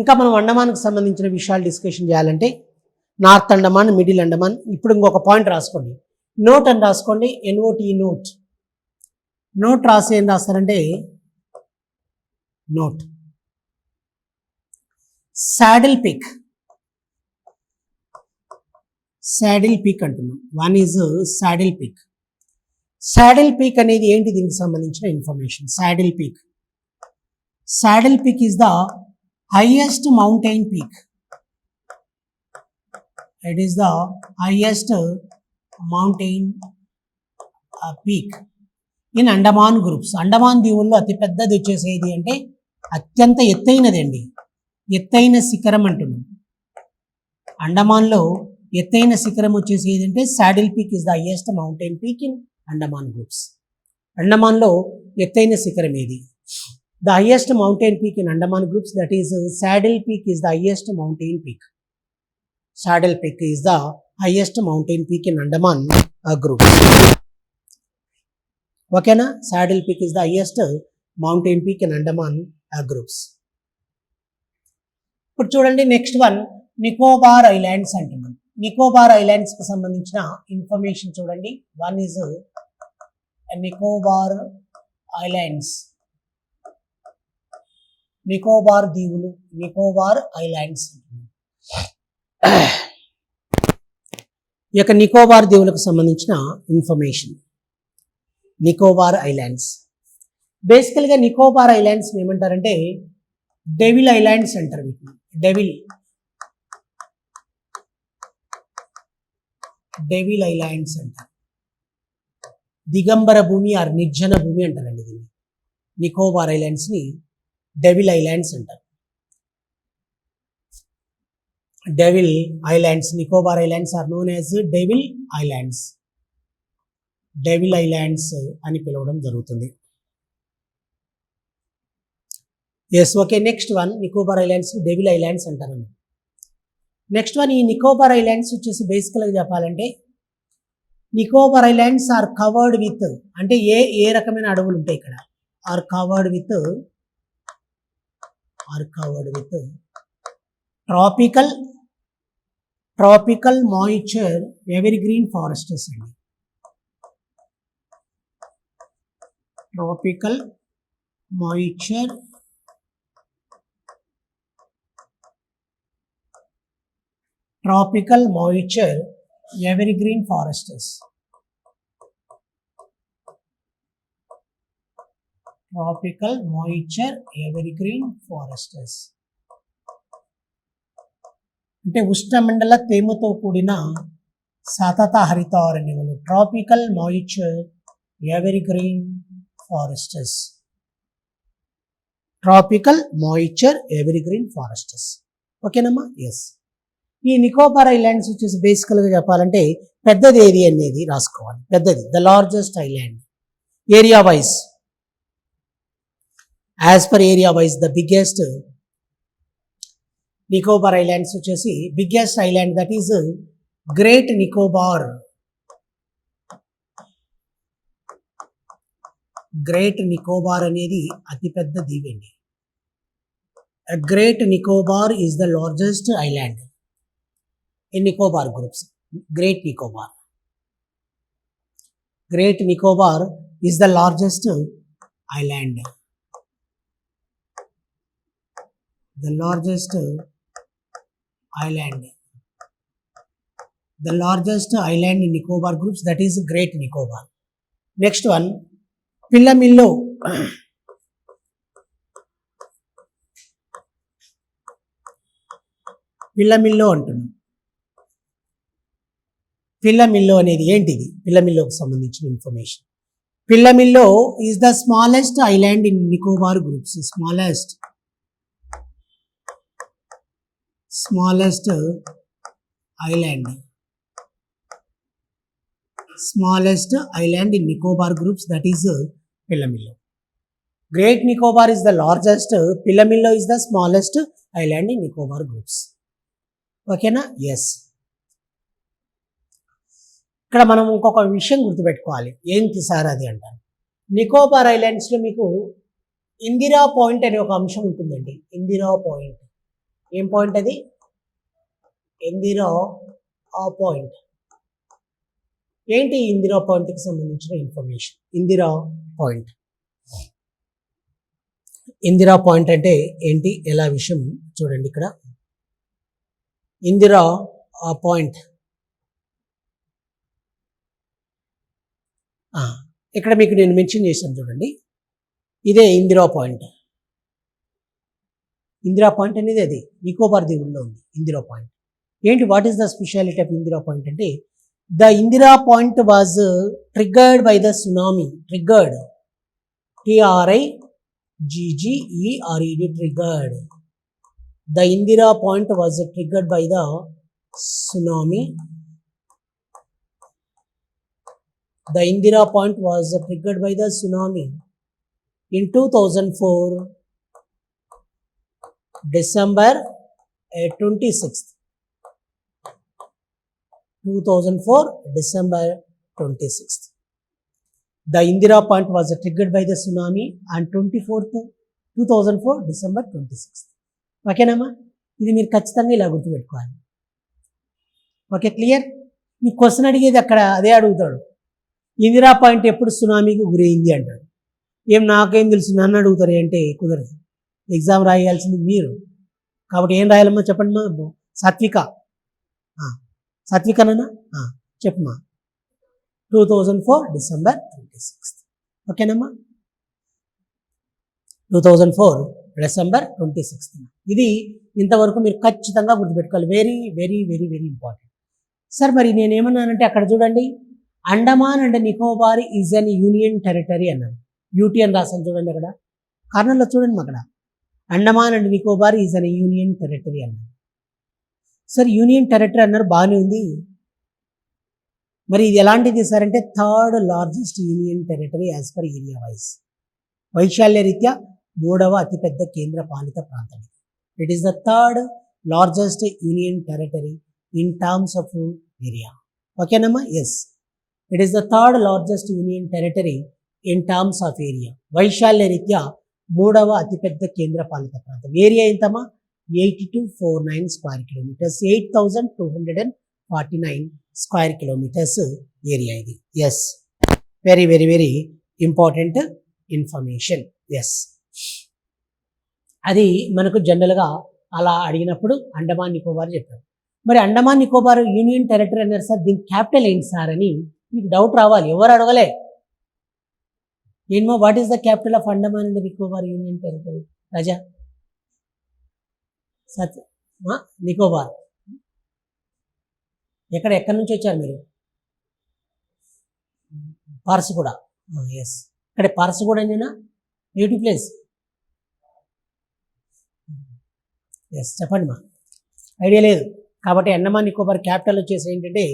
ఇంకా మనం అండమాన్కి సంబంధించిన విషయాలు డిస్కషన్ చేయాలంటే నార్త్ అండమాన్, మిడిల్ అండమాన్. ఇప్పుడు ఇంకొక పాయింట్ రాసుకోండి, నోట్ అని రాసుకోండి, NOT నోట్. నోట్ రాసి ఏం రాస్తారంటే note. Saddle Peak, Saddle Peak అంటున్నాం. One is Saddle Peak. Saddle Peak అనేది ఏంటి, దీనికి సంబంధించిన information. Saddle Peak, Saddle Peak is the highest mountain peak. It is the highest mountain peak in Andaman groups. Andaman దీవుల్లో అతి పెద్దది వచ్చేసేది అంటే అత్యంత ఎత్తైనది అండి, ఎత్తైన శిఖరం అంటున్నాం. అండమాన్లో ఎత్తైన శిఖరం వచ్చేసేది అంటే Saddle Peak is the highest mountain peak in Andaman groups. అండమాన్లో ఎత్తైన శిఖరం ఏది? The highest mountain peak in Andaman groups, that is Saddle Peak is the highest mountain peak. Saddle Peak is the highest mountain peak in Andaman group. ఓకేనా? Saddle Peak is the highest mountain peak in Andaman groups. ఇప్పుడు చూడండి next one, Nicobar islands అంటున్నాం. నికోబార్ ఐలాండ్స్కి సంబంధించిన information చూడండి. One is Nicobar islands, Nicobar దీవులు, Nicobar islands. ఈ యొక్క నికోబార్ దీవులకు సంబంధించిన ఇన్ఫర్మేషన్. నికోబార్ ఐలాండ్స్, బేసికల్గా నికోబార్ ఐలాండ్స్ ఏమంటారంటే డెవిల్ ఐలాండ్స్ అంటారు వీటిని. డెవిల్ ఐలాండ్స్ అంటారు. దిగంబర భూమి ఆర్ నిర్జన భూమి అంటారండి దీన్ని. నికోబార్ ఐలాండ్స్ని డెవిల్ ఐలాండ్స్ అంటారు. Devil Islands, Nicobar Islands are known as Devil Islands. Devil Islands అని పిలవడం జరుగుతుంది. Yes, okay. Next one, Nicobar Islands Devil Islands అంటారు. నెక్స్ట్ వన్, ఈ నికోబార్ ఐలాండ్స్ వచ్చేసి బేసికల్గా చెప్పాలంటే Nicobar Islands are covered with, అంటే ఏ రకమైన అడవులు ఉంటాయి ఇక్కడ? Are covered with tropical moisture evergreen forests అండి. Tropical moisture evergreen forests. Tropical moisture evergreen forests అంటే ఉష్ణమండల తేమతో కూడిన సతత హరితారణ్యములు. Tropical moisture evergreen forests. Tropical moisture evergreen forests. ఓకేనమ్మా? ఎస్. ఈ నికోబార్ ఐలాండ్స్ వచ్చేసి బేసికల్గా చెప్పాలంటే పెద్దది ఏది అనేది రాసుకోవాలి. పెద్దది, the largest island area wise. As per area wise the biggest Nicobar Islands వచ్చేసి biggest island that is Great Nicobar. Great Nicobar అనేది అతిపెద్ద దీవండి. Great Nicobar is the largest island in Nicobar groups. Great Nicobar is the largest island. The largest island in Nicobar groups, that is Great Nicobar. Next one, Pillamillo. Pilomilo అంటున్నాం. పిల్లమిల్లో అనేది ఏంటిది? పిల్లమిల్లోకి సంబంధించిన information. Pilomilo is the smallest island in Nicobar groups. Smallest island in Nicobar groups, that is Pilomilo. Great Nicobar is the largest, Pilomilo is the smallest island in Nicobar groups. ఓకేనా? ఎస్. ఇక్కడ మనం ఇంకొక విషయం గుర్తుపెట్టుకోవాలి. ఏంటి సార్ అది అంటారు. నికోబార్ ఐలాండ్స్లో మీకు ఇందిరా పాయింట్ అనే ఒక అంశం ఉంటుందండి. ఇందిరా పాయింట్ ఏం పాయింట్ అది? ఇందిరా పాయింట్. ఏంటి ఇందిరా పాయింట్కి సంబంధించిన information? Indira point, Indira Point అంటే ఏంటి, ఎలా విషయం చూడండి. ఇక్కడ ఇందిరా పాయింట్, ఇక్కడ మీకు నేను మెన్షన్ చేశాను చూడండి, ఇదే ఇందిరా పాయింట్. ఇందిరా పాయింట్ అనేది అది నికోబార్ దీవుల్లో ఉంది ఇందిరా పాయింట్. ఏంటి, what is the speciality of Indira Point అంటే, the Indira Point was triggered by the tsunami. Triggered, TRIGGERED, triggered. The Indira point was triggered by the tsunami. The Indira point was triggered by the tsunami in 2004 December 26th. 2004 December 26th. The Indira point was triggered by the tsunami on 2004 December 26th. ఓకేనమ్మా, ఇది మీరు ఖచ్చితంగా ఇలా గుర్తుపెట్టుకోవాలి. Okay, clear? మీ question అడిగేది అక్కడ అదే అడుగుతాడు, ఇందిరా పాయింట్ ఎప్పుడు సునామీకి గురైంది అంటాడు. ఏం నాకేం తెలుసు, నన్ను అడుగుతారు అంటే కుదరదు. ఎగ్జామ్ రాయాల్సింది మీరు, కాబట్టి ఏం రాయాలమ్మా చెప్పండి మా. సాత్వికనా చెప్పమ్మా. 2004 December 26th. ఓకేనమ్మా, 2004 December 26th. ఇది ఇంతవరకు మీరు ఖచ్చితంగా గుర్తుపెట్టుకోవాలి. Very very very very important. Sir మరి నేనేమన్నానంటే అక్కడ చూడండి, Andaman and Nicobar is an union territory అన్నాను. యూటీ అని రాసాను చూడండి, అక్కడ కార్నర్లో చూడండి, అక్కడ Andaman and Nicobar is an union territory అన్నాను. సార్ యూనియన్ టెరిటరీ అన్నారు, బాగానే ఉంది. మరి ఇది ఎలాంటిది సార్ అంటే, third largest union territory as per area wise. వైశాల్య రీత్యా మూడవ అతిపెద్ద కేంద్ర పాలిత ప్రాంతం. It is the third largest union territory in terms of area. ఓకేనమ్మా? Yes, it is the third largest union territory in terms of area. వైశాల్య రీత్యా మూడవ అతిపెద్ద కేంద్ర పాలిత ప్రాంతం. ఏరియా ఎంతమ్మా? 8249 square kilometres, 8249 square kilometres area ఇది. Yes, very very very important information. Yes, అది మనకు జనరల్గా అలా అడిగినప్పుడు అండమాన్ నికోబార్ చెప్పారు. మరి అండమాన్ నికోబార్ యూనియన్ టెరిటరీ అన్నారు సార్, దీని క్యాపిటల్ ఏంటి సార్ అని మీకు డౌట్ రావాలి. ఎవరు అడగలే ఏమో, what is the capital of Andaman and Nicobar union territory? రాజా సత్ నికోబార్. ఎక్కడి నుంచి వచ్చారు మీరు? పార్సిగూడ. ఎస్, ఇక్కడ పార్సిగూడ అంజనా నేటివ్ ప్లేస్. ఎస్, చెప్పండి మా. ఐడియా లేదు కాబట్టి అండమాన్ నికోబార్ క్యాపిటల్ వచ్చేసి ఏంటంటే,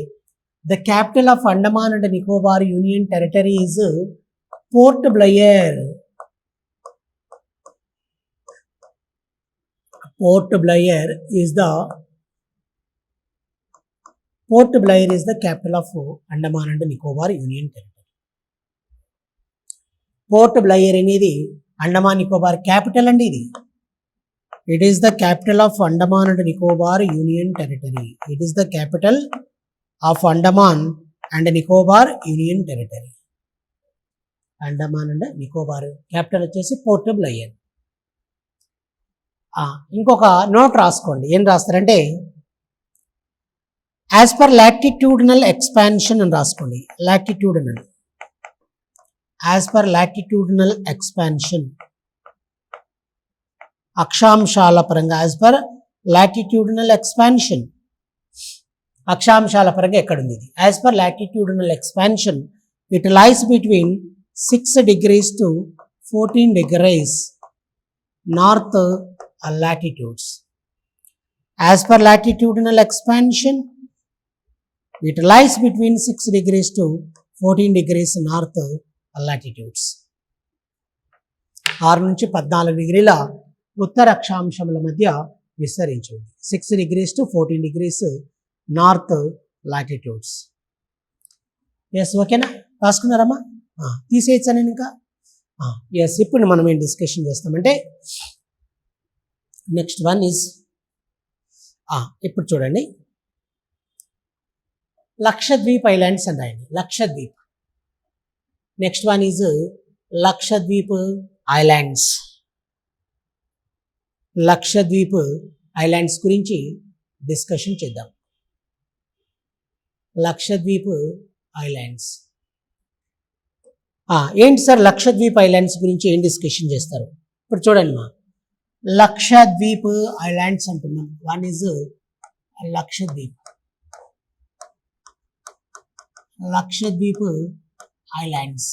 the capital of Andaman and Nicobar union territory is port Blair. Port Blair is the capital of Andaman and Nicobar Union Territory. Port Blair అనేది అండమాన్ నికోబార్ క్యాపిటల్ అండి. ఇది it is the capital of Andaman and Nicobar union territory. It is the capital of Andaman and Nicobar union territory. Andaman and Nicobar capital వచ్చేసి Port Blair. ఇంకొక note రాసుకోండి. ఏం రాస్తారంటే, as per latitudinal expansion అని రాసుకోండి. Latitudinal, as per latitudinal expansion, అక్షాంశాల పరంగా. యాజ్ పర్ లాటిట్యూడినల్ ఎక్స్పాన్షన్, అక్షాంశాల పరంగా ఎక్కడుంది ఇది? As per latitudinal expansion it lies between 6 degrees to 14 degrees north latitudes. As per latitudinal expansion, it lies between 6 degrees to 14 degrees north latitudes. 6 నుంచి 14 డిగ్రీల ఉత్తర అక్షాంశముల మధ్య విస్తరించింది. 6 degrees to 14 degrees north latitudes. Yes, ఓకేనా? రాసుకున్నారమ్మా? తీసేయచ్చా నేను ఇంకా? ఎస్, ఇప్పుడు మనం ఏం డిస్కషన్ చేస్తామంటే, నెక్స్ట్ వన్ ఈజ్ ఇప్పుడు చూడండి, లక్షద్వీప్ ఐలాండ్స్ అని రాయండి. Lakshadweep. Next one is Lakshadweep islands. Lakshadweep islands గురించి డిస్కషన్ చేద్దాం. లక్షద్వీప్ ఐలాండ్స్. ఏంటి సార్ లక్షద్వీప్ ఐలాండ్స్ గురించి ఏం డిస్కషన్ చేస్తారు? ఇప్పుడు చూడండి మా, లక్షద్వీప్ ఐలాండ్స్ అంటున్నాం. One is Lakshadweep. Lakshadweep islands.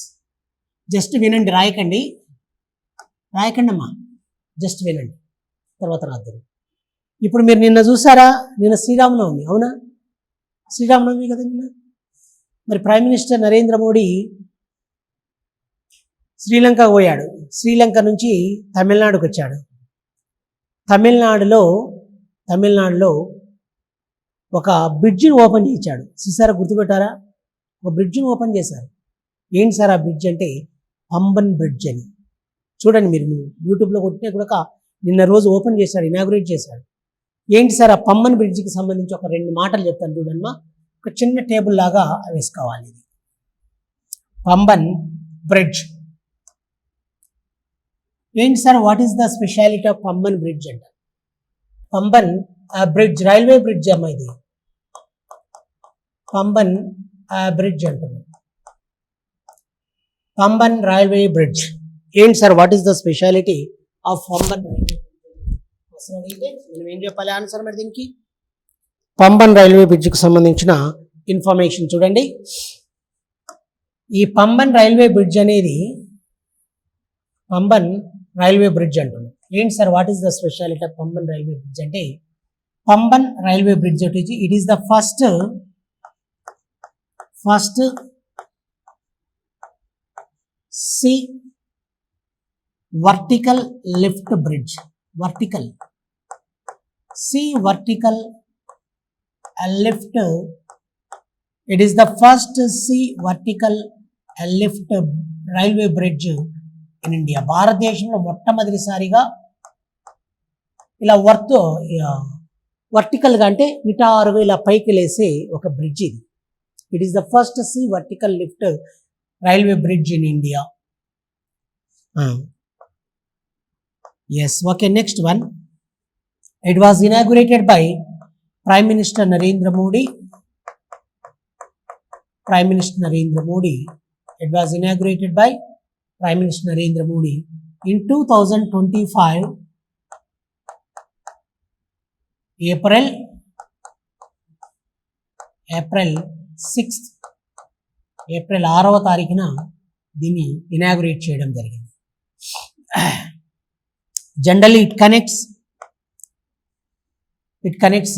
Just వినండి, రాయకండి అమ్మా, జస్ట్ వినండి, తర్వాత రాద్దరు. ఇప్పుడు మీరు నిన్న చూసారా, నిన్న శ్రీరామనవమి, అవునా? శ్రీరామనవమి కదా నిన్న. మరి ప్రైమ్ మినిస్టర్ నరేంద్ర మోడీ శ్రీలంకకు పోయాడు. శ్రీలంక నుంచి తమిళనాడుకు వచ్చాడు. తమిళనాడులో ఒక బ్రిడ్జిని ఓపెన్ చేయించాడు. చూసారా, గుర్తుపెట్టారా? ఒక బ్రిడ్జిని ఓపెన్ చేశారు. ఏంటి సార్ ఆ బ్రిడ్జ్ అంటే? పంబన్ బ్రిడ్జ్ అని. చూడండి, మీరు యూట్యూబ్లో కొట్టినా కూడా నిన్న రోజు ఓపెన్ చేశాడు, ఇనాగ్రేట్ చేశాడు. ఏంటి సార్ ఆ పంబన్ బ్రిడ్జికి సంబంధించి ఒక 2 మాటలు చెప్తాను చూడమ్మా. ఒక చిన్న టేబుల్ లాగా వేసుకోవాలి. ఇది పంబన్ బ్రిడ్జ్. ఏంటి sir, what is the speciality of Pamban bridge అంట? పంబన్ బ్రిడ్జ్ రైల్వే బ్రిడ్జ్ అమ్మా. ఇది పంబన్ బ్రిడ్జ్ అంటున్నాం. Pamban railway bridge. ఏంటి sir, what is the speciality of Pamban railway? మనం ఏం చెప్పాలి ఆన్సర్ మరి దీనికి? పంబన్ రైల్వే బ్రిడ్జ్కి సంబంధించిన ఇన్ఫర్మేషన్ చూడండి. ఈ పంబన్ రైల్వే బ్రిడ్జ్ అనేది పంబన్ రైల్వే బ్రిడ్జ్ అంటున్నాం. ఏంటి sir, what is the speciality of Pamban railway bridge అంటే? పంబన్ రైల్వే బ్రిడ్జ్ వచ్చి it is the first sea vertical lift bridge. Vertical lift. It is the first sea vertical lift railway bridge in India. భారతదేశంలో మొట్టమొదటిసారిగా ఇలా వర్టికల్గా అంటే నిటారుగా ఇలా పైకి లేసే ఒక బ్రిడ్జ్ ఇది. It is the first sea vertical lift railway bridge in India. Yes, okay, next one. It was inaugurated by Prime Minister Narendra Modi. It was inaugurated by Prime Minister Narendra Modi in 2025 April 6th. April 6వ తారీఖున దీన్ని inaugurate చేయడం జరిగింది. Generally it connects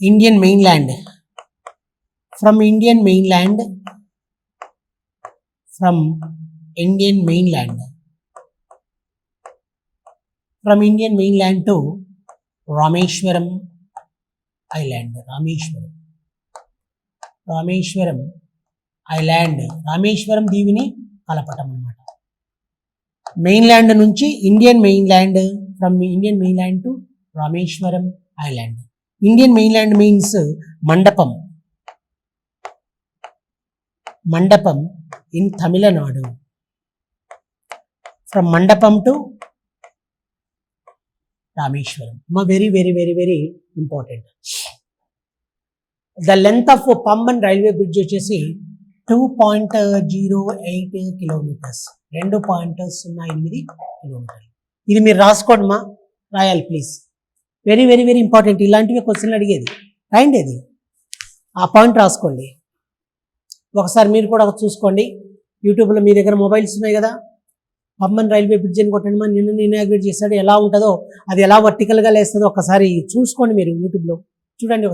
Indian mainland from Indian mainland to Rameshwaram Island. Rameshwaram Island. Rameswaram దీవిని కలపటం అన్నమాట. Mainland నుంచి Indian mainland, from Indian mainland to Rameswaram island. Indian mainland means మండపం in Tamil Nadu. From మండపం to Rameswaram. Very very very very important. The length of Pamban railway bridge వచ్చేసి 2.08 kilometres. 2.08 కిలోమీటర్లు. ఇది మీరు రాసుకోండి మా, రాయాలి please. Very very very important. ఇలాంటివి క్వశ్చన్లు అడిగేది, రాయండి. అది ఆ పాయింట్ రాసుకోండి. ఒకసారి మీరు కూడా చూసుకోండి. యూట్యూబ్లో మీ దగ్గర మొబైల్స్ ఉన్నాయి కదా, పంబన్ రైల్వే బ్రిడ్జ్ అని కొట్టండి. మన నిన్న ఇనాగ్రేట్ చేస్తాడు, ఎలా ఉంటుందో అది ఎలా వర్టికల్గా లేస్తుందో ఒకసారి చూసుకోండి. మీరు యూట్యూబ్లో చూడండి,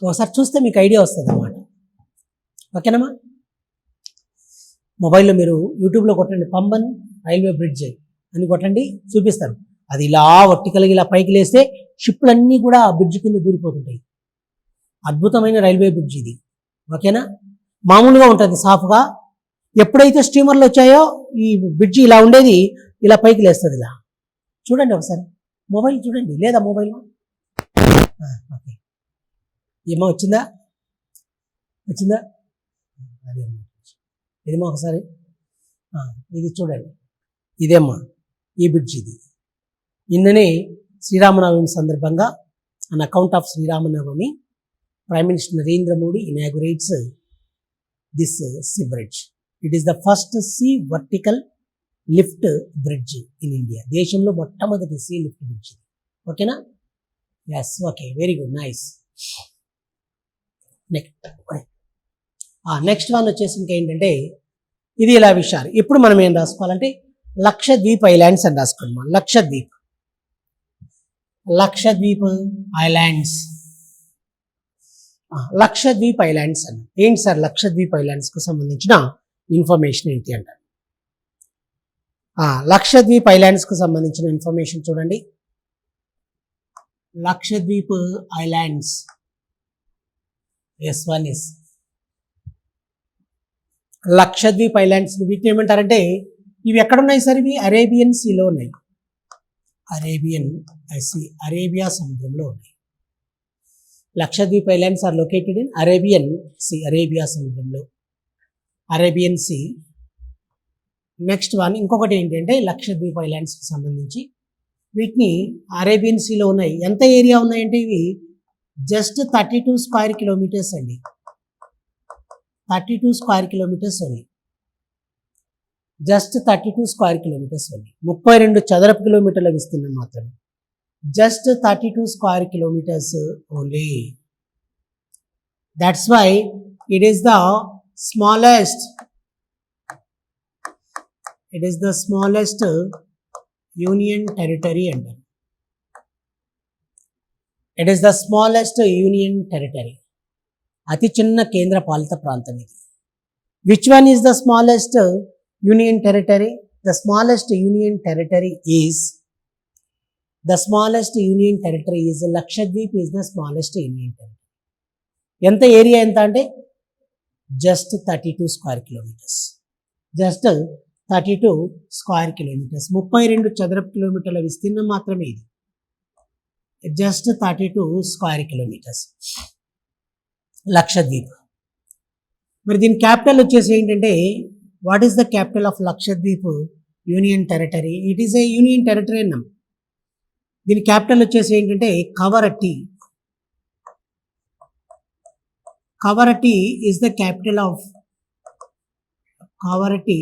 ఒకసారి చూస్తే మీకు ఐడియా వస్తుంది అన్నమాట. ఓకేనమ్మా? మొబైల్లో మీరు యూట్యూబ్లో కొట్టండి పంబన్ రైల్వే బ్రిడ్జ్ అని కొట్టండి, చూపిస్తారు. అది ఇలా వర్టికల్గా ఇలా పైకి లేస్తే షిప్లన్నీ కూడా ఆ బ్రిడ్జ్ కింద దూరిపోతుంటాయి. అద్భుతమైన రైల్వే బ్రిడ్జ్ ఇది. ఓకేనా? మామూలుగా ఉంటుంది సాఫ్గా. ఎప్పుడైతే స్టీమర్లు వచ్చాయో ఈ బ్రిడ్జ్ ఇలా ఉండేది, ఇలా పైకి లేస్తుంది. ఇలా చూడండి ఒకసారి, మొబైల్ చూడండి, లేదా మొబైల్లో ఓకే, ఏమో వచ్చిందా? అదే అమ్మా, ఇదేమో ఒకసారి ఇది చూడండి, ఇదేమ్మా ఈ బ్రిడ్జ్. ఇది నిన్ననే శ్రీరామనవమి సందర్భంగా on account of Sri Rama Navami prime minister Narendra Modi inaugurates this sea bridge. It is the first sea vertical lift bridge in India. దేశంలో మొట్టమొదటి సీ లిఫ్ట్ బ్రిడ్జ్. ఓకేనా? Yes, okay, very good, nice. Next one వచ్చేసి ఇంకేంటంటే ఇది ఇలా విషయాలు. ఇప్పుడు మనం ఏం రాసుకోవాలంటే లక్షద్వీప్ ఐలాండ్స్ అని రాసుకోండి. లక్షద్వీప్ ఐలాండ్స్. లక్షద్వీప్ ఐలాండ్స్ అని ఏంటి సార్? లక్షద్వీప్ ఐలాండ్స్ కు సంబంధించిన ఇన్ఫర్మేషన్ ఏంటి అంటారు. లక్షద్వీప్ ఐలాండ్స్ కు సంబంధించిన ఇన్ఫర్మేషన్ చూడండి. Lakshadweep islands, yes one is Lakshadweep islands. వీటిని ఏమంటారంటే ఇవి ఎక్కడున్నాయి సార్? ఇవి అరేబియన్ సీలో ఉన్నాయి. అరేబియా సముద్రంలో ఉన్నాయి. Lakshadweep islands are located in Arabian sea, Arabia సముద్రంలో, అరేబియన్ సీ. నెక్స్ట్ వన్ ఇంకొకటి ఏంటంటే లక్షద్వీప్ ఐలాండ్స్కి సంబంధించి వీటిని అరేబియన్ సీలో ఉన్నాయి. ఎంత ఏరియా ఉన్నాయంటే ఇవి జస్ట్ 32 స్క్వేర్ కిలోమీటర్స్ అండి. 32 square kilometres only. Just 32 square kilometres only. 32 చదరపు కిలోమీటర్ల విస్తీర్ణం మాత్రమే. Just 32 square kilometres only. That's why it is the smallest. It is the smallest union territory అంటారు. It is the smallest union territory. అతి చిన్న కేంద్ర పాలిత ప్రాంతం ఇది. Which one is the smallest union territory? The smallest union territory is Lakshadweep is the smallest union territory. ఎంత area ఎంత అంటే just 32 square kilometres. Just 32 square kilometres. 32 చదరపు కిలోమీటర్ల విస్తీర్ణం మాత్రమే ఇది. Just 32 square kilometres Lakshadweep. మరి దీని క్యాపిటల్ వచ్చేసి ఏంటంటే what is the capital of Lakshadweep union territory? It is A union territory అన్నాం. దీని క్యాపిటల్ వచ్చేసి ఏంటంటే Kavaratti. Kavaratti is the capital of Kavaratti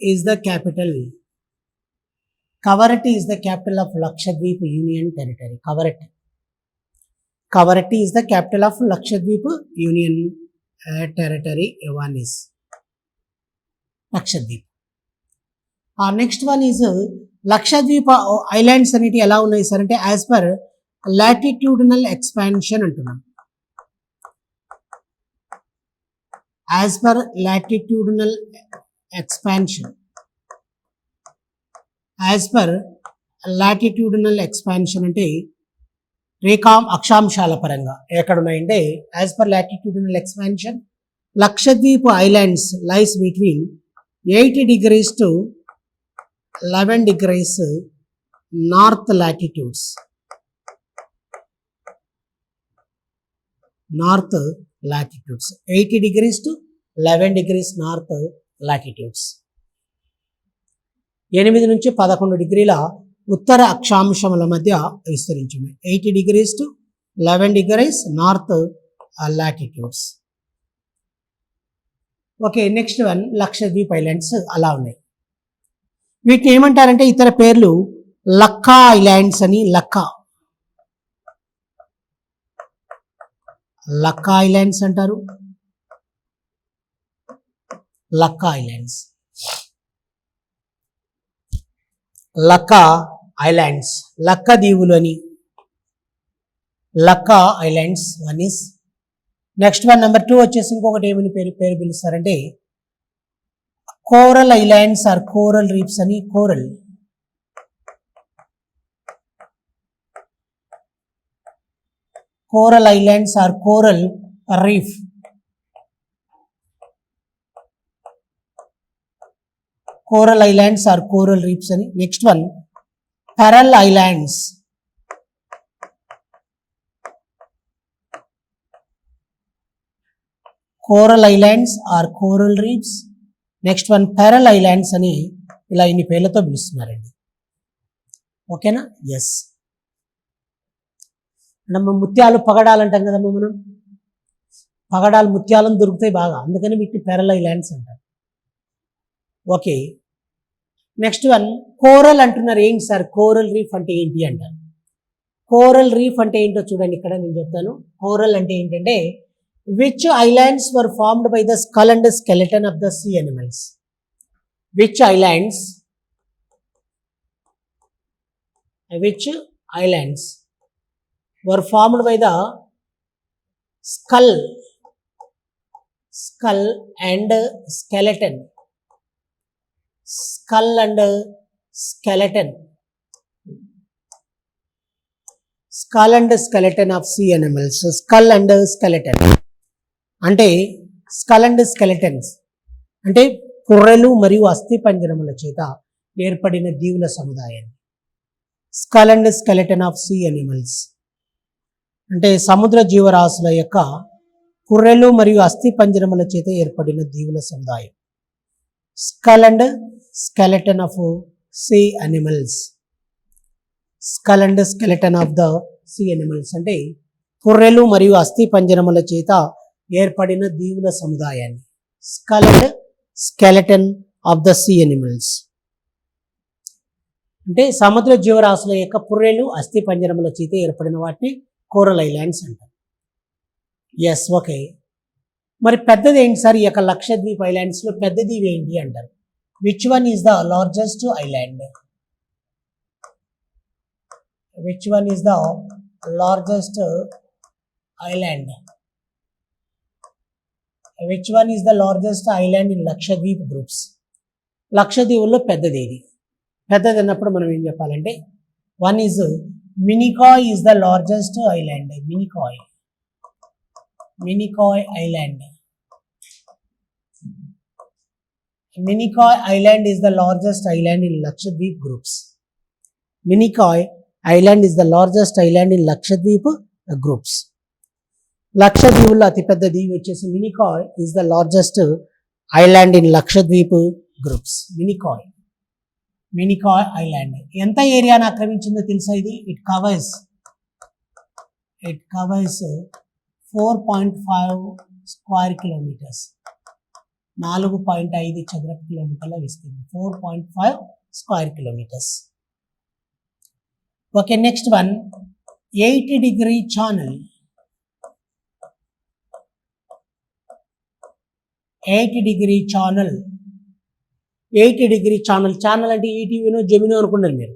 is the capital. Kavaratti is the capital of Lakshadweep Union Territory. Kavaratti is the capital of Lakshadweep Union Territory. One is Lakshadweep. Next one is Lakshadweep Islands aniti ela unnai sir ante as per latitudinal expansion antunnam. As per latitudinal expansion. As per latitudinal expansion అంటే అక్షాంశాల పరంగా ఎక్కడ ఉన్నాయంటే as per latitudinal expansion Lakshadweep Islands lies between 80 degrees to 11 degrees north latitudes. North latitudes 80 degrees to 11 degrees north latitudes. 8 నుంచి 11 డిగ్రీల ఉత్తర అక్షాంశముల మధ్య విస్తరించింది. 80 degrees to 11 degrees north latitudes. Okay, next one Lakshadweep islands అలా ఉన్నాయి. వీటిని ఏమంటారంటే ఇతర పేర్లు లక్కా ఐలాండ్స్ అని. లక్కా ఐలాండ్స్ అంటారు. లక్కా ఐలాండ్స్. లక్కా ఐలాండ్స్, లక్క దీవులు అని. Lakka islands one is. Next one number 2 వచ్చేసి ఇంకొకటి ఏమని పేరు పిలుస్తారంటే coral islands or coral reefs అని. Coral islands or coral reef. Coral islands or coral reefs అని. Next one pearl islands. Coral islands or coral reefs. Next one pearl islands అని ఇలా ఇన్ని పేర్లతో పిలుస్తున్నారండి. ఓకేనా? ఎస్. మనం ముత్యాలు పగడాలు అంటాం కదమ్మా మనం. పగడాలు ముత్యాలను దొరుకుతాయి బాగా, అందుకని వీటిని పెరల్ ఐలాండ్స్ అంటారు. ఓకే. నెక్స్ట్ వన్ కోరల్ అంటున్నారు. ఏంటి సార్ కోరల్ రీఫ్ అంటే ఏంటి అంటారు. కోరల్ రీఫ్ అంటే ఏంటో చూడండి, ఇక్కడ నేను చెప్తాను. కోరల్ అంటే ఏంటంటే which islands were formed by the skull and skeleton of the sea animals. Which islands were formed by the skull and skeleton. Skull and skeleton. Skull and skeleton of sea animals. Skull and skeleton అంటే skull and skeletons అంటే పుర్రెలు మరియు అస్థి పంజరముల చేత ఏర్పడిన దీవుల సముదాయం. Skull and skeleton of sea animals అంటే సముద్ర జీవరాశుల యొక్క పుర్రెలు మరియు అస్థి పంజరముల చేత ఏర్పడిన దీవుల సముదాయం. Skull and skeleton of sea animals. Skull and skeleton of the sea animals అంటే పుర్రెలు మరియు అస్థి పంజరముల చేత ఏర్పడిన దీవుల సముదాయాన్ని. Skull and skeleton of the sea animals అంటే సముద్ర జీవరాశుల యొక్క పుర్రెలు అస్థి పంజరముల చేత ఏర్పడిన వాటిని కోరల్ ఐలాండ్స్ అంటారు. ఎస్. ఓకే. మరి పెద్దది ఏంటి సార్? ఈ యొక్క లక్షద్వీప్ ఐలాండ్స్ లో పెద్దది ఏంటి అంటారు. Which one is the largest island? Which one is the largest island? Which one is the largest island in Lakshadweep groups? లక్షద్వీపుల్లో పెద్దది ఏది? పెద్దది అన్నప్పుడు మనం ఏం చెప్పాలంటే one is Minicoy is the largest island. Minicoy Island. Minicoy Island is the largest island in Lakshadweep groups. Minicoy Island is the largest island in Lakshadweep groups. లక్షద్వీపుల్లో అతిపెద్ద దీవి వచ్చేసి Minicoy is the largest island in Lakshadweep groups. Minicoy island ఎంత ఏరియాను ఆక్రమించిందో తెలుసా ఇది? It covers 4.5 square kilometres. 4.5 చదరపు కిలోమీటర్ల విస్తీర్ణం. 4.5 square kilometres. Okay. Next one 80-degree channel. 80-degree channel. 80-degree channel. Channel అంటే ఈటీవీనో జెమినో అనుకున్నారు మీరు.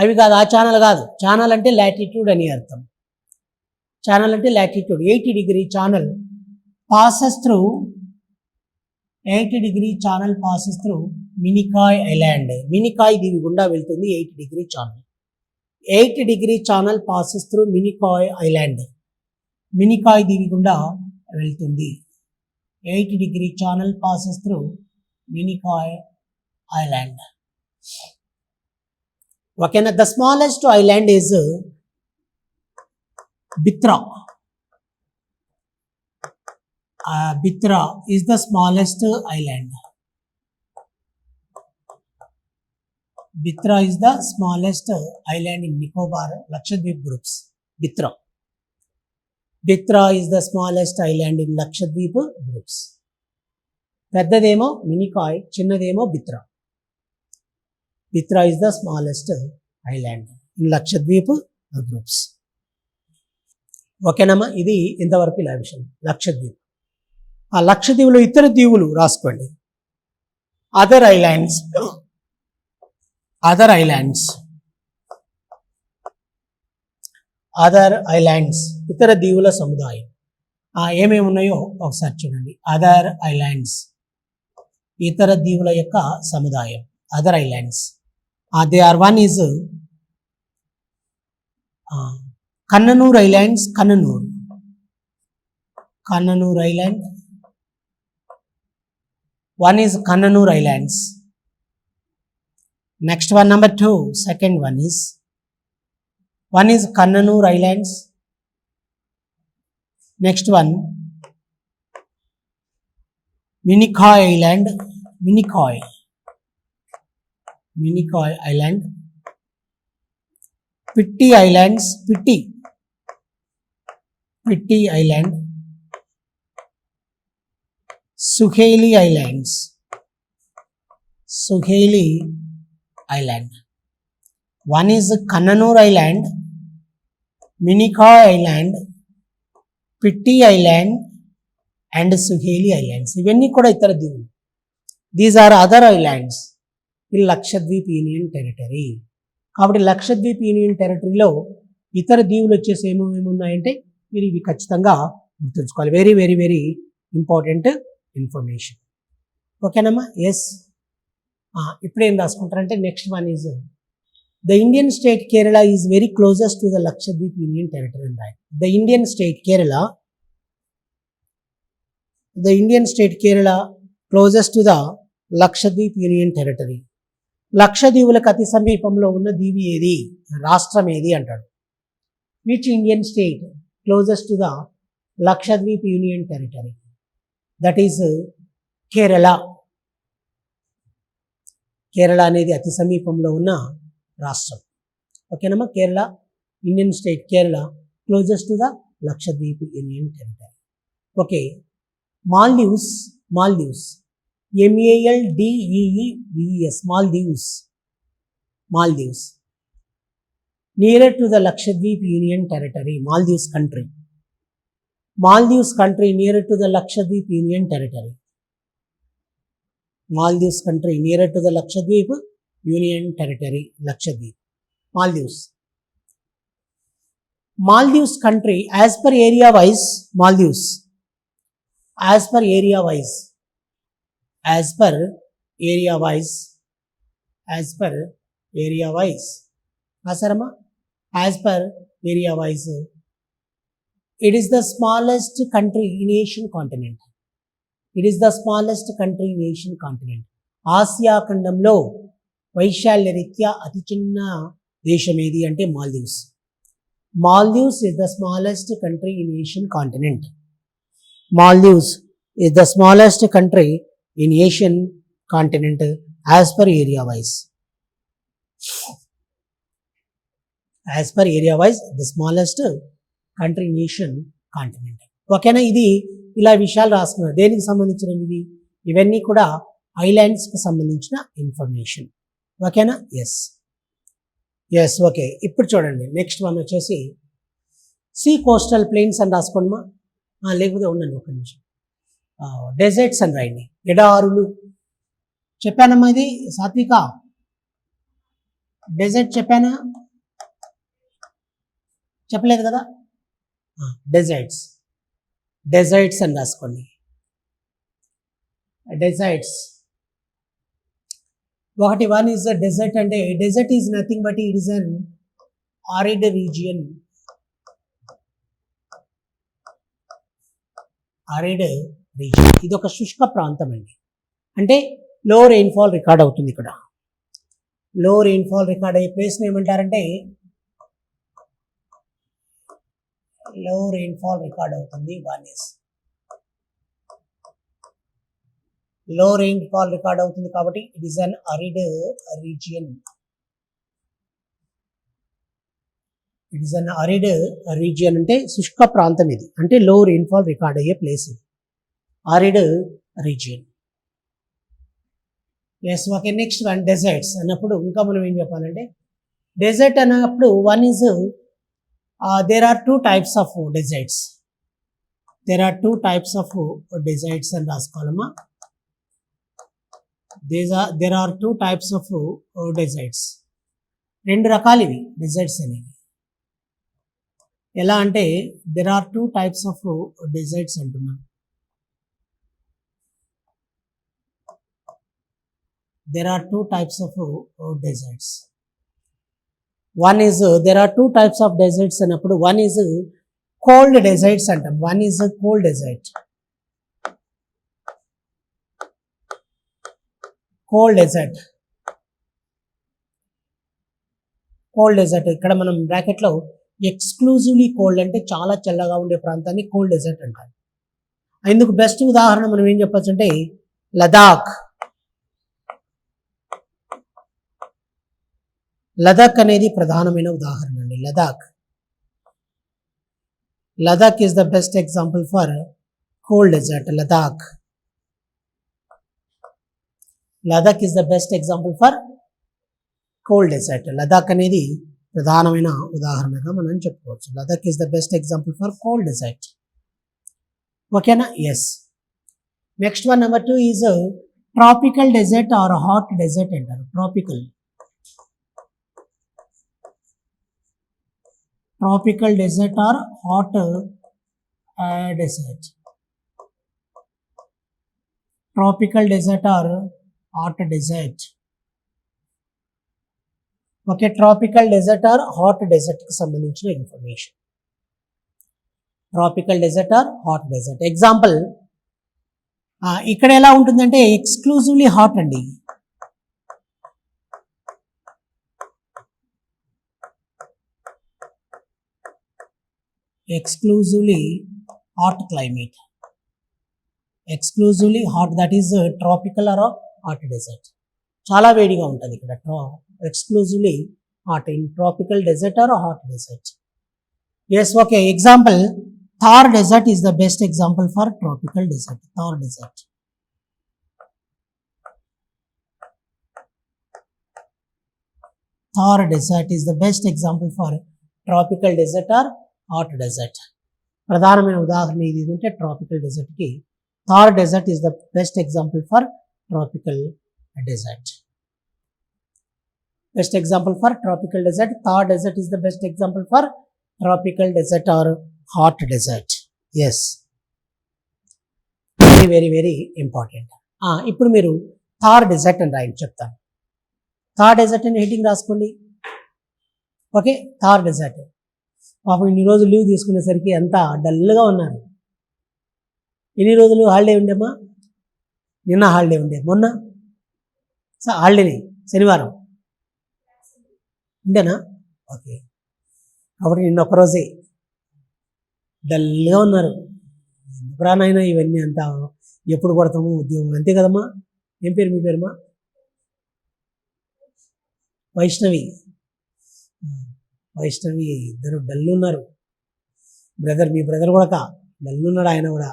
అవి కాదు, ఆ ఛానల్ కాదు. ఛానల్ అంటే లాటిట్యూడ్ అని అర్థం. ఛానల్ అంటే latitude. 80-degree channel passes through 80-degree channel passes through Minicoy Island. మినికాయ్ దీవి గుండా వెళ్తుంది 80-degree channel. 80-degree channel passes through Minicoy Island. మినికాయ్ దీవి గుండా వెళ్తుంది. 80-degree channel passes through Minicoy Island. ఓకేనా? The smallest island is Bitra. Bitra is the smallest island. Bitra is the smallest island in Nicobar Lakshadweep groups. Bitra is the smallest island in Lakshadweep groups. పెద్దదేమో మినికాయ్, చిన్నదేమో Bitra. Bitra is the smallest island in Lakshadweep groups. ఓకేనమ్మా? ఇది ఇంతవరకు ఇలా విషయం లక్షద్వీప్. ఆ లక్షద్వీపులో ఇతర దీవులు రాసుకోండి. Other islands. ఇతర దీవుల సముదాయం ఏమేమి ఉన్నాయో ఒకసారి చూడండి. అదర్ ఐలాండ్స్ ఇతర దీవుల యొక్క సముదాయం. Other islands they are one is Kannanur Islands. Kannanur Island. One is Kannanur Islands. Next one, number 2. Second one is Kannanur Islands. Next one Minicoy Island, Minicoy Island, Pitti Islands, Pitti Island, Suheli Islands, Suheli Island. One is Kannanur Island, Minicoy Island, Pitti Island and Suheli Islands. ఇవన్నీ కూడా ఇతర దీవులు. These are other islands in Lakshadweep union territory. కాబట్టి Lakshadweep union టెరిటరీలో ఇతర దీవులు వచ్చేసి ఏమేమి ఉన్నాయంటే మీరు ఇవి ఖచ్చితంగా గుర్తుంచుకోవాలి. Very very very important information. ఓకేనమ్మా? ఎస్. ఇప్పుడు ఏం రాసుకుంటారంటే next one is the Indian state Kerala is very closest to the Lakshadweep union territory and right. The Indian state Kerala, the Indian state Kerala closest to the Lakshadweep Union Territory. లక్షద్వీపులకు అతి సమీపంలో ఉన్న దీవి ఏది, రాష్ట్రం ఏది అంటాడు. Which Indian state closest to the Lakshadweep union territory? That is Kerala. Kerala అనేది అతి సమీపంలో ఉన్న రాష్ట్రం. ఓకేనమ్మా? Kerala, Indian state Kerala closest to the Lakshadweep union territory. Okay. Maldives, Maldives, Maldeves, Maldives, Maldives, nearer to the Lakshadweep Union Territory, Maldives country, Maldives country nearer to the Lakshadweep Union Territory, Maldives country nearer to the Lakshadweep Union Territory, Lakshadweep, Maldives. Maldives country as per area wise, Maldives as per area wise, as per area wise, as per area wise, asarama, as per area wise, it is the smallest country in Asian continent. It is the smallest country in Asian continent. Asia ఖండంలో వైశాల్య రీత్యా అతి చిన్న దేశం ఏది అంటే Maldives. Maldives is the smallest country in Asian continent. Maldives is the smallest country in Asian continent as per area wise. As per area wise, the smallest country in Asian continent. ఓకేనా? ఇది ఇలా విషయాలు రాసుకున్నారు. దేనికి సంబంధించినవి ఇవన్నీ కూడా ఐలాండ్స్కి సంబంధించిన ఇన్ఫర్మేషన్. ఓకేనా? ఎస్. ఎస్. ఓకే. ఇప్పుడు చూడండి నెక్స్ట్ వన్ వచ్చేసి సీ కోస్టల్ ప్లెయిన్స్ అని రాసుకోండిమా. లేకపోతే ఉండండి ఒక నిమిషం. డెజర్ట్స్ అని రాయండి. ఎడారులు చెప్పానమ్మా. ఇది సాత్విక డెజర్ట్ చెప్పానా? చెప్పలేదు కదా? డెజర్ట్స్, డెజర్ట్స్ అని రాసుకోండి. డెజర్ట్స్ ఒకటి. వన్ ఈజ్ ద డెజర్ట్ అంటే desert is nothing but it is an arid region. Arid region ఇది ఒక శుష్క ప్రాంతం అండి. అంటే లో రెయిన్ఫాల్ రికార్డ్ అవుతుంది. ఇక్కడ లో రెయిన్ఫాల్ రికార్డ్ అయ్యే ప్లేస్ని ఏమంటారంటే లో రెయిన్ఫాల్ రికార్డ్ అవుతుంది. One is low rainfall record అవుతుంది కాబట్టి it is an arid region. It is an arid region అంటే శుష్క ప్రాంతం ఇది. అంటే లో రెయిన్ఫాల్ రికార్డ్ అయ్యే ప్లేస్ ఇది, arid region. Yes. Okay. Next one deserts అన్నప్పుడు ఇంకా మనం ఏం చెప్పాలంటే డెజర్ట్ అన్నప్పుడు one is there are two types of deserts. There are two types of deserts అని రాసుకోవాలమ్మా. There are two types of desserts. రెండు రకాలు ఇవి డెజర్ట్స్ అనేవి. ఎలా అంటే there are two types of deserts అంటున్నాం. There are two types of deserts. One is there are two types of deserts అన్నప్పుడు వన్ ఈజ్ కోల్డ్ డెజర్ట్స్ అంటాం. One is cold desert. Cold desert, cold desert ఇక్కడ మనం బ్రాకెట్లో exclusively cold అంటే చాలా చల్లగా ఉండే ప్రాంతాన్ని కోల్డ్ డెజర్ట్ అంటారు. ఇందుకు బెస్ట్ ఉదాహరణ మనం ఏం చెప్పొచ్చు అంటే లదాఖ్. లదాఖ్ అనేది ప్రధానమైన ఉదాహరణ అండి. Ladakh is the best example for cold desert. Ladakh is the best example for cold desert. Ladakh అనేది ప్రధానమైన ఉదాహరణగా మనం చెప్పుకోవచ్చు. Ladakh is the best example for cold desert. ఓకేనా? Yes. Next one number 2 is tropical desert or hot desert అంటారు. Tropical desert or hot desert. Tropical desert or hot desert. Okay, tropical desert or hot desert కి సంబంధించిన information. Tropical desert or hot dessert example ఇక్కడ ఎలా ఉంటుందంటే exclusively hot అండి. Exclusively hot climate. Exclusively hot, that is tropical or hot desert. చాలా వేడిగా ఉంటుంది ఇక్కడ. Exclusively hot in tropical desert or hot desert. Yes. Okay, example Thar desert is the best example for tropical desert. Thar desert. Thar desert is the best example for tropical desert or hot desert. ప్రధానమైన ఉదాహరణ ఇది ఏంటంటే tropical desert కి Thar desert is the best example for tropical desert. Best example for tropical desert. Thar desert is the best example for tropical desert or hot desert. Yes. Very important. ఇప్పుడు మీరు Thar desert అని రాయండి చెప్తాను. Thar desert అని heading రాసుకోండి. Okay, Thar desert. పాపం ఇన్ని రోజులు లీవ్ తీసుకునేసరికి అంతా డల్గా ఉన్నారు. ఎన్ని రోజులు హాలిడే ఉండేమ్మా? నిన్న హాలిడే ఉండే, మొన్న హాలిడేనే, శనివారం ఉండేనా? ఓకే, కాబట్టి నిన్న ఒక్కరోజే డల్గా ఉన్నారు. ఎందుకు రానైనా ఇవన్నీ అంతా ఎప్పుడు కొడతాము ఉద్యోగం, అంతే కదమ్మా. ఏం పేరు మీ పేరుమా? వైష్ణవి. ఇద్దరు డల్ ఉన్నారు. మీ బ్రదర్ కూడా డల్ ఉన్నాడు, ఆయన కూడా.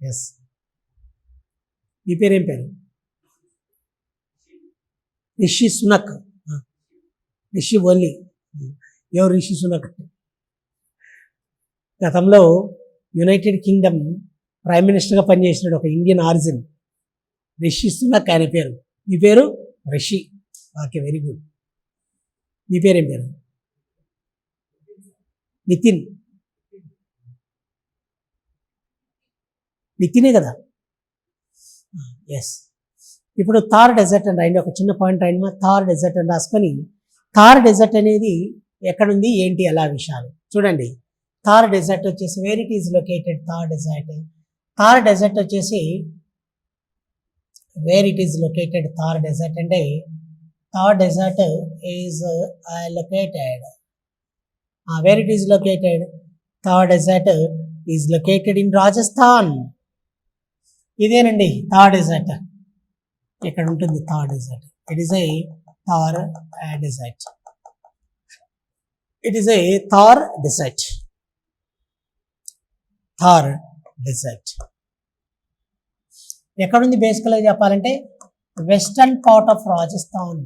ఎస్. మీ పేరు ఏం పేరు? రిషి సునక్. రిషి ఓన్లీ. ఎవరు రిషి సునక్? గతంలో యునైటెడ్ కింగ్డమ్ ప్రైమ్ మినిస్టర్గా పనిచేసినాడు ఒక ఇండియన్ ఆరిజిన్, రిషి సునక్ ఆయన పేరు. మీ పేరు? రిషి. Okay, very good. మీ పేరేం పేరు? నితినే కదా? ఎస్. ఇప్పుడు థార్ డెజర్ట్ అని రాయండి. ఒక చిన్న పాయింట్ రాయండి. థార్ డెజర్ట్ అని రాసుకొని, థార్ డెజర్ట్ అనేది ఎక్కడుంది, ఏంటి, ఎలా విషయాలు చూడండి. థార్ డెజర్ట్ వచ్చేసి where it is located. Thar desert వచ్చేసి where it is located. Thar desert అంటే Thar desert is located. Where it is located? Thar desert is located in Rajasthan. ఇదేనండి థార్ డెజర్ట్. ఇక్కడ ఉంటుంది Thar desert. It is a Thar desert. It is a Thar desert. Thar desert ఎక్కడుంది బేసికల్గా చెప్పాలంటే western part of Rajasthan.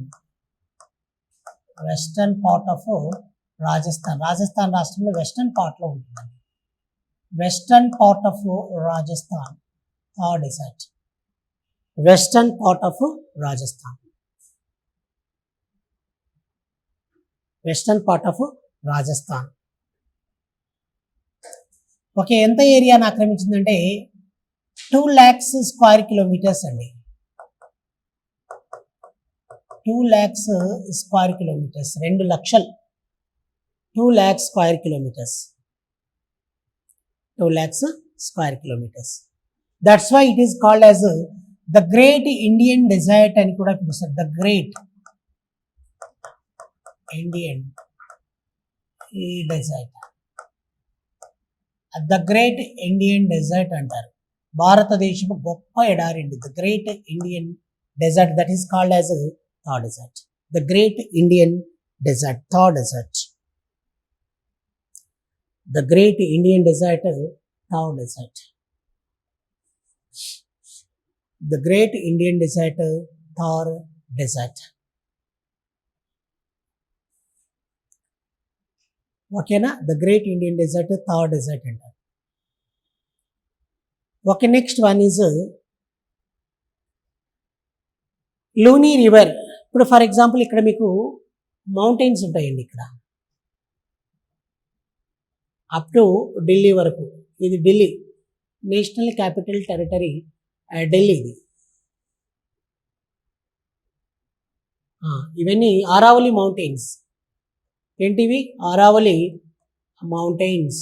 Western part of Rajasthan రాష్ట్రంలో western పార్ట్లో ఉంటుంది. Western part of Rajasthan, Thar desert. Western part of Rajasthan. Western part of Rajasthan. Okay, ఎంత ఏరియాను ఆక్రమించిందంటే 2 lakhs స్క్వేర్ కిలోమీటర్స్ అండి. 2 lakhs square kilometres, 2 లక్షలు. 2 lakhs square kilometres. 2 lakhs square kilometres. That's why it is called as the great Indian desert అని కూడా పిలుస్తారు. The great Indian desert. The great Indian desert అంటారు. భారతదేశపు గొప్ప ఎడారి అండి, the great Indian desert, that is called as Thar desert. The great Indian desert, Thar desert. The great Indian desert, Thar desert. The great Indian desert, Thar desert. ఓకేనా, the great Indian desert, Thar dessert అంటారు. Okay, next one is Looney river. ఇప్పుడు for example ఇక్కడ మీకు mountains ఉంటాయండి, ఇక్కడ up to Delhi వరకు. ఇది Delhi, national capital territory Delhi. ఇది ఇవన్నీ ఆరావళి మౌంటైన్స్. ఏంటివి? Aravali mountains.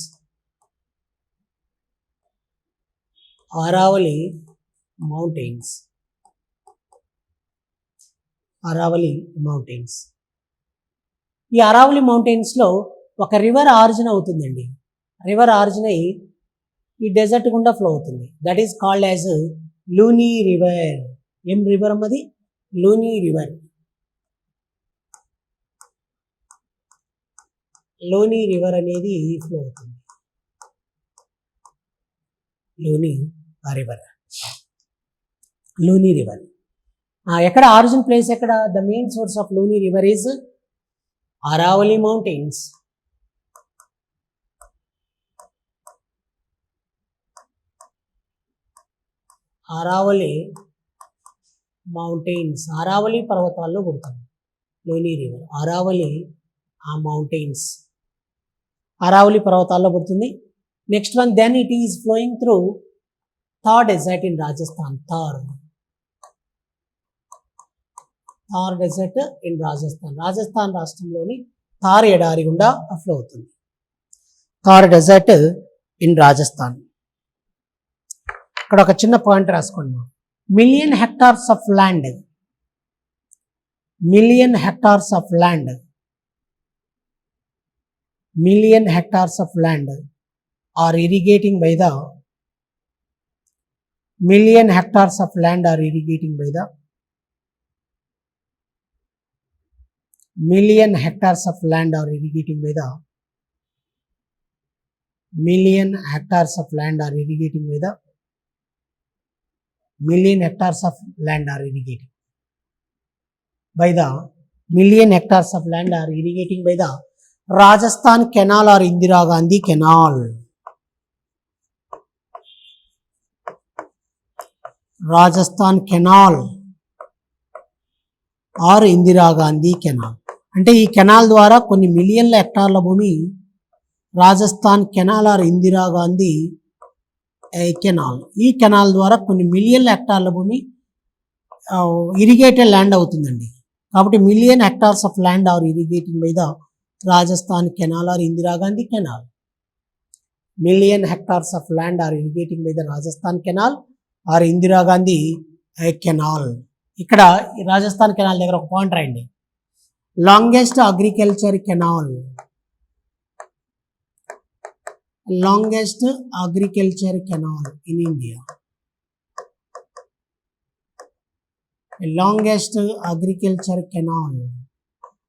Aravali mountains. Aravali mountains. ఈ ఆరావళి మౌంటైన్స్లో ఒక రివర్ ఆరిజిన్ అవుతుందండి. రివర్ ఆరిజిన్ అయ్యి ఈ డెజర్ట్ గుండా ఫ్లో అవుతుంది. That is called as Luni river. ఏం రివర్ అన్నది? లూనీ రివర్. లూనీ రివర్ అనేది ఫ్లో అవుతుంది. లూనీ రివర్. లూనీ రివర్ ఎక్కడ ఆరిజిన్ ప్లేస్ ఎక్కడ? The main source of Luni river is Aravali mountains. Aravali mountains, Aravalli పర్వతాల్లో పుడుతుంది లూనీ రివర్. అరావళి మౌంటైన్స్, అరావళి పర్వతాల్లో పుడుతుంది. Next one, then it is flowing through Thar desert in Rajasthan. Thar desert in Rajasthan. Rajasthan రాష్ట్రంలోని థార్ ఎడారి గుండా ఫ్లో అవుతుంది. Thar desert in Rajasthan. ఇక్కడ ఒక చిన్న పాయింట్ రాసుకోండి. Million hectares of land, million hectares of land, million hectares of land are irrigating by the million hectares of land are irrigating by the million hectares of land are irrigating by the million hectares of land are irrigating by the million hectares of land are irrigating by the million hectares of land are irrigating by the Rajasthan Canal or Indira Gandhi Canal. Rajasthan Canal or Indira Gandhi Canal. అంటే ఈ canal ద్వారా కొన్ని మిలియన్ల హెక్టార్ల భూమి Rajasthan canal or Indira Gandhi canal, ఈ canal ద్వారా కొన్ని మిలియన్ల హెక్టార్ల భూమి ఇరిగేటెడ్ ల్యాండ్ అవుతుందండి. కాబట్టి million hectares of land or irrigating by the Rajasthan Canal or Indira Gandhi Canal. Million hectares of land are irrigating by the Rajasthan Canal or Indira Gandhi Canal. ఇక్కడ Rajasthan canal దగ్గర ఒక point రాయండి. Longest agriculture canal, longest agriculture canal in India. Longest agriculture canal,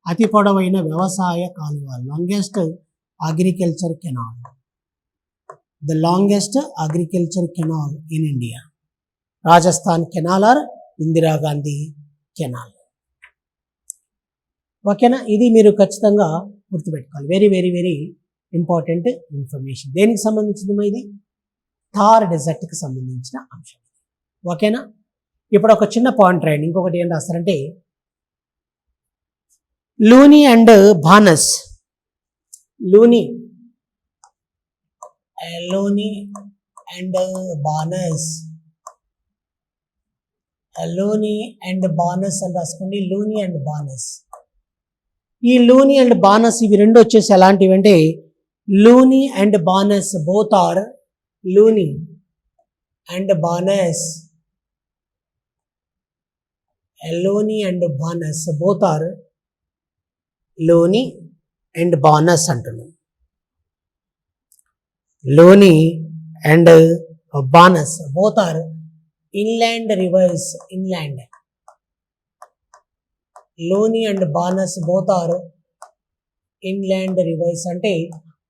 అతి పొడవైన వ్యవసాయ కాలువ. Longest agriculture canal, the longest agriculture canal in India. Rajasthan canal or Indira Gandhi canal. ఓకేనా, ఇది మీరు ఖచ్చితంగా గుర్తుపెట్టుకోవాలి. Very very very important information. దేనికి సంబంధించింది? ఇది థార్ డెజర్ట్కి సంబంధించిన అంశం. ఓకేనా, ఇప్పుడు ఒక చిన్న పాయింట్ రాయండి. ఇంకొకటి ఏం రాస్తారంటే Luni and Banas. Luni, Luni and Banas, Luni and Banas అని రాసుకోండి. లూనీ అండ్ బానస్. ఈ లూనీ అండ్ బానస్ ఇవి రెండు వచ్చేసి ఎలాంటివి అంటే Luni and Banas both are Luni and Banas. Luni and Banas both are Luni and Banas అంటున్నాం. Luni and Banas both are inland rivers. Inland Luni and Banas both are inland rivers అంటే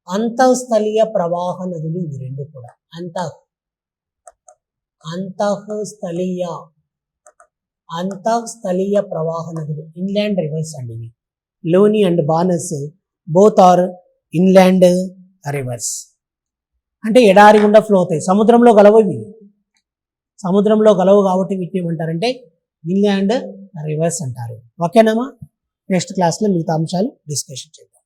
అంతఃస్థలీయ ప్రవాహ నదులు ఇవి రెండు కూడా. అంతఃస్థలీయ ప్రవాహ నదులు ఇన్లాండ్ రివర్స్ అండి ఇవి. Luni and Banas both are inland rivers అంటే ఎడారి గుండా ఫ్లో అవుతాయి. సముద్రంలో గలవు ఇవి, సముద్రంలో గలవు కాబట్టి వీటిని ఏమంటారంటే ఇన్లాండ్ రివర్స్ అంటారు. ఓకేనామా? నెక్స్ట్ క్లాస్లో మిగతా అంశాలు డిస్కషన్ చేద్దాం.